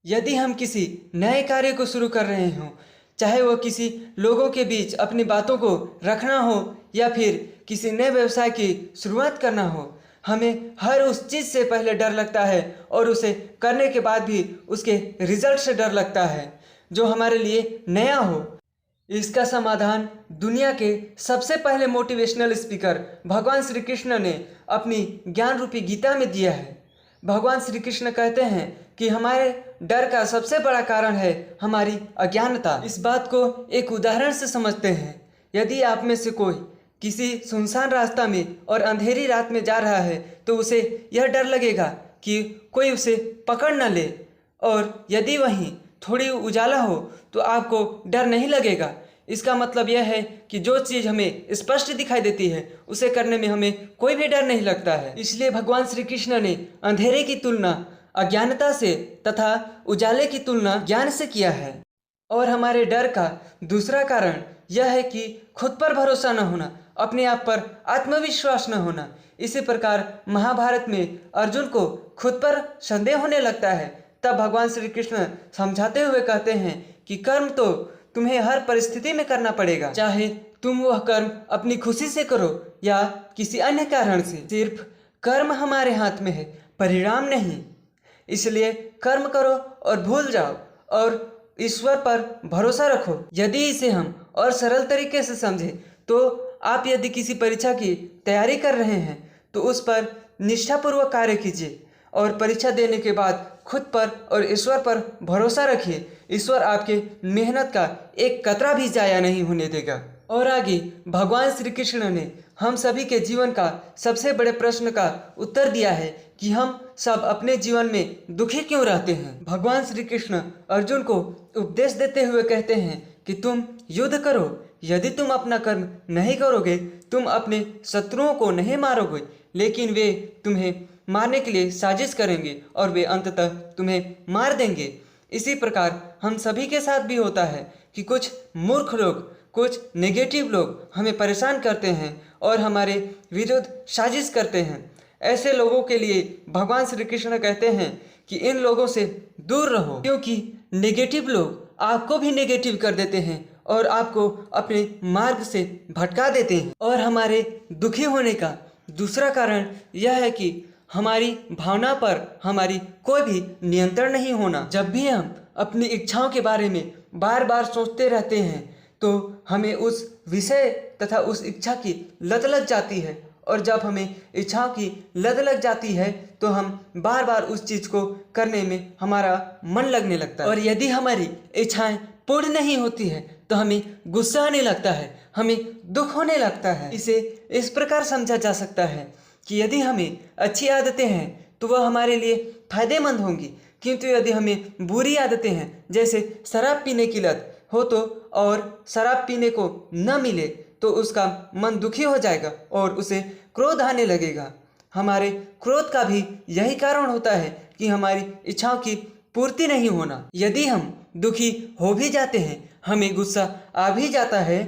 यदि हम किसी नए कार्य को शुरू कर रहे हों, चाहे वो किसी लोगों के बीच अपनी बातों को रखना हो या फिर किसी नए व्यवसाय की शुरुआत करना हो, हमें हर उस चीज़ से पहले डर लगता है और उसे करने के बाद भी उसके रिजल्ट से डर लगता है जो हमारे लिए नया हो। इसका समाधान दुनिया के सबसे पहले मोटिवेशनल स्पीकर भगवान श्री कृष्ण ने अपनी ज्ञान रूपी गीता में दिया है। भगवान श्री कृष्ण कहते हैं कि हमारे डर का सबसे बड़ा कारण है हमारी अज्ञानता। इस बात को एक उदाहरण से समझते हैं। यदि आप में से कोई किसी सुनसान रास्ता में और अंधेरी रात में जा रहा है तो उसे यह डर लगेगा कि कोई उसे पकड़ न ले, और यदि वहीं थोड़ी उजाला हो तो आपको डर नहीं लगेगा। इसका मतलब यह है कि जो चीज़ हमें स्पष्ट दिखाई देती है उसे करने में हमें कोई भी डर नहीं लगता है। इसलिए भगवान श्री कृष्ण ने अंधेरे की तुलना अज्ञानता से तथा उजाले की तुलना ज्ञान से किया है। और हमारे डर का दूसरा कारण यह है कि खुद पर भरोसा न होना, अपने आप पर आत्मविश्वास न होना। इसी प्रकार महाभारत में अर्जुन को खुद पर संदेह होने लगता है। तब भगवान श्री कृष्ण समझाते हुए कहते हैं कि कर्म तो तुम्हें हर परिस्थिति में करना पड़ेगा, चाहे तुम वह कर्म अपनी खुशी से करो या किसी अन्य कारण से। सिर्फ कर्म हमारे हाथ में है, परिणाम नहीं। इसलिए कर्म करो और भूल जाओ और ईश्वर पर भरोसा रखो। यदि इसे हम और सरल तरीके से समझें तो आप यदि किसी परीक्षा की तैयारी कर रहे हैं तो उस पर निष्ठापूर्वक कार्य कीजिए और परीक्षा देने के बाद खुद पर और ईश्वर पर भरोसा रखिए। ईश्वर आपके मेहनत का एक कतरा भी जाया नहीं होने देगा। और आगे भगवान श्री कृष्ण ने हम सभी के जीवन का सबसे बड़े प्रश्न का उत्तर दिया है कि हम सब अपने जीवन में दुखी क्यों रहते हैं। भगवान श्री कृष्ण अर्जुन को उपदेश देते हुए कहते हैं कि तुम युद्ध करो। यदि तुम अपना कर्म नहीं करोगे, तुम अपने शत्रुओं को नहीं मारोगे, लेकिन वे तुम्हें मारने के लिए साजिश करेंगे और वे अंततः तुम्हें मार देंगे। इसी प्रकार हम सभी के साथ भी होता है कि कुछ मूर्ख लोग, कुछ नेगेटिव लोग हमें परेशान करते हैं और हमारे विरुद्ध साजिश करते हैं। ऐसे लोगों के लिए भगवान श्री कृष्ण कहते हैं कि इन लोगों से दूर रहो, क्योंकि नेगेटिव लोग आपको भी नेगेटिव कर देते हैं और आपको अपने मार्ग से भटका देते हैं। और हमारे दुखी होने का दूसरा कारण यह है कि हमारी भावना पर हमारी कोई भी नियंत्रण नहीं होना। जब भी हम अपनी इच्छाओं के बारे में बार बार सोचते रहते हैं तो हमें उस विषय तथा उस इच्छा की लत लग जाती है, और जब हमें इच्छाओं की लत लग जाती है तो हम बार बार उस चीज़ को करने में हमारा मन लगने लगता है। और यदि हमारी इच्छाएं पूर्ण नहीं होती है तो हमें गुस्सा आने लगता है, हमें दुख होने लगता है। इसे इस प्रकार समझा जा सकता है कि यदि हमें अच्छी आदतें हैं तो वह हमारे लिए फायदेमंद होंगी, किंतु यदि हमें बुरी आदतें हैं, जैसे शराब पीने की लत हो तो और शराब पीने को न मिले तो उसका मन दुखी हो जाएगा और उसे क्रोध आने लगेगा। हमारे क्रोध का भी यही कारण होता है कि हमारी इच्छाओं की पूर्ति नहीं होना। यदि हम दुखी हो भी जाते हैं, हमें गुस्सा आ भी जाता है,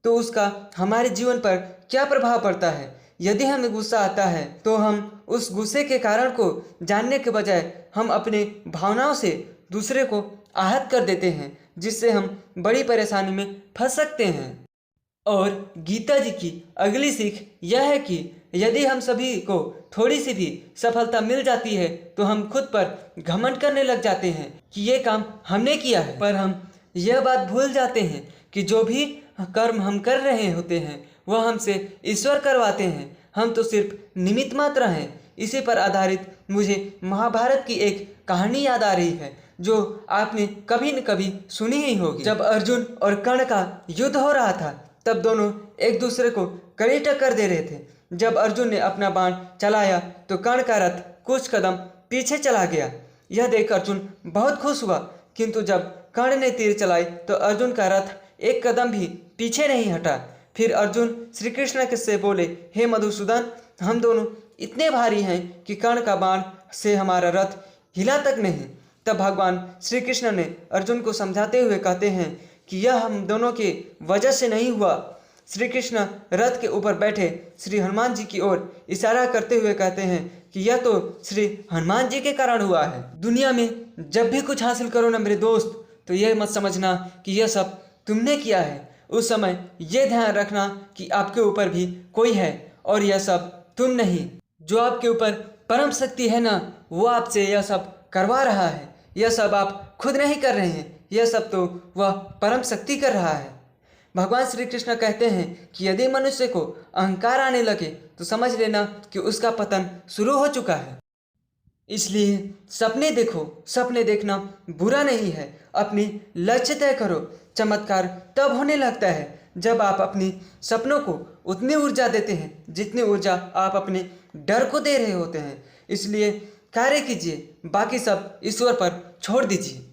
तो उसका हमारे जीवन पर क्या प्रभाव पड़ता है। यदि हमें गुस्सा आता है तो हम उस गुस्से के कारण को जानने के बजाय हम अपने भावनाओं से दूसरे को आहत कर देते हैं, जिससे हम बड़ी परेशानी में फंस सकते हैं। और गीता जी की अगली सीख यह है कि यदि हम सभी को थोड़ी सी भी सफलता मिल जाती है तो हम खुद पर घमंड करने लग जाते हैं कि ये काम हमने किया है। पर हम यह बात भूल जाते हैं कि जो भी कर्म हम कर रहे होते हैं वह हमसे ईश्वर करवाते हैं, हम तो सिर्फ निमित्त मात्र हैं। इसी पर आधारित मुझे महाभारत की एक कहानी याद आ रही है जो आपने कभी न कभी सुनी ही होगी। जब अर्जुन और कर्ण का युद्ध हो रहा था तब दोनों एक दूसरे को कड़ी टक्कर दे रहे थे। जब अर्जुन ने अपना बाण चलाया तो कर्ण का रथ कुछ कदम पीछे चला गया। यह देख अर्जुन बहुत खुश हुआ, किंतु जब कर्ण ने तीर चलाई तो अर्जुन का रथ एक कदम भी पीछे नहीं हटा। फिर अर्जुन श्री कृष्ण से बोले, हे मधुसूदन, हम दोनों इतने भारी हैं कि कर्ण का बाण से हमारा रथ हिला तक नहीं। तब भगवान श्री कृष्ण ने अर्जुन को समझाते हुए कहते हैं कि यह हम दोनों के वजह से नहीं हुआ, श्री कृष्ण रथ के ऊपर बैठे श्री हनुमान जी की ओर इशारा करते हुए कहते हैं कि यह तो श्री हनुमान जी के कारण हुआ है। दुनिया में जब भी कुछ हासिल करो ना मेरे दोस्त, तो यह मत समझना कि यह सब तुमने किया है। उस समय यह ध्यान रखना कि आपके ऊपर भी कोई है और यह सब तुम नहीं। जो आपके ऊपर परम शक्ति है ना, वो आपसे यह सब करवा रहा है। यह सब आप खुद नहीं कर रहे हैं, यह सब तो वह परम शक्ति कर रहा है। भगवान श्री कृष्ण कहते हैं कि यदि मनुष्य को अहंकार आने लगे तो समझ लेना कि उसका पतन शुरू हो चुका है। इसलिए सपने देखो, सपने देखना बुरा नहीं है। अपनी लक्ष्य तय करो। चमत्कार तब होने लगता है जब आप अपनी सपनों को उतनी ऊर्जा देते हैं जितनी ऊर्जा आप अपने डर को दे रहे होते हैं। इसलिए कार्य कीजिए, बाकी सब ईश्वर पर छोड़ दीजिए।